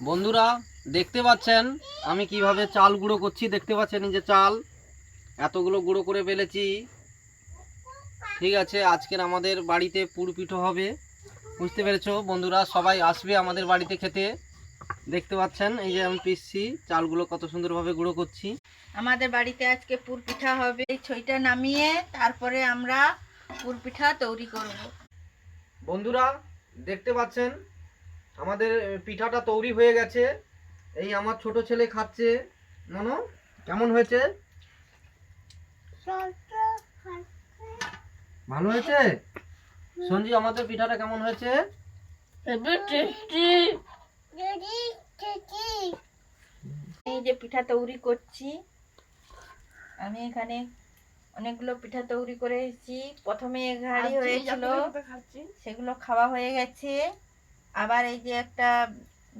বন্ধুরা দেখতে পাচ্ছেন আমি কিভাবে চাল গুঁড়ো করছি। দেখতে পাচ্ছেন এই যে চাল এতগুলো গুঁড়ো করে ফেলেছি। ঠিক আছে, আজকের আমাদের বাড়িতে পুরপিঠো হবে, বুঝতে পেরেছো বন্ধুরা? সবাই আসবে আমাদের বাড়িতে খেতে। দেখতে পাচ্ছেন এই যে আমি পিসছি চালগুলো, কত সুন্দরভাবে গুঁড়ো করছি। আমাদের বাড়িতে আজকে পুরপিঠা হবে। এই ছইটা নামিয়ে তারপরে আমরা পুরপিঠা তৈরি করব। বন্ধুরা দেখতে পাচ্ছেন আমাদের পিঠাটা তৈরি হয়ে গেছে। এই আমার ছোট ছেলে খাচ্ছে। মনো, কেমন হয়েছে? ভালো হয়েছে। সঞ্জি, আমাদের পিঠাটা কেমন হয়েছে? এই যে পিঠা তৈরি করছি, আমি এখানে অনেকগুলো পিঠা তৈরি করে এসেছি। প্রথমে ঘাড়ি হয়েছিল, সেগুলো খাওয়া হয়ে গেছে। আবার এই যে একটা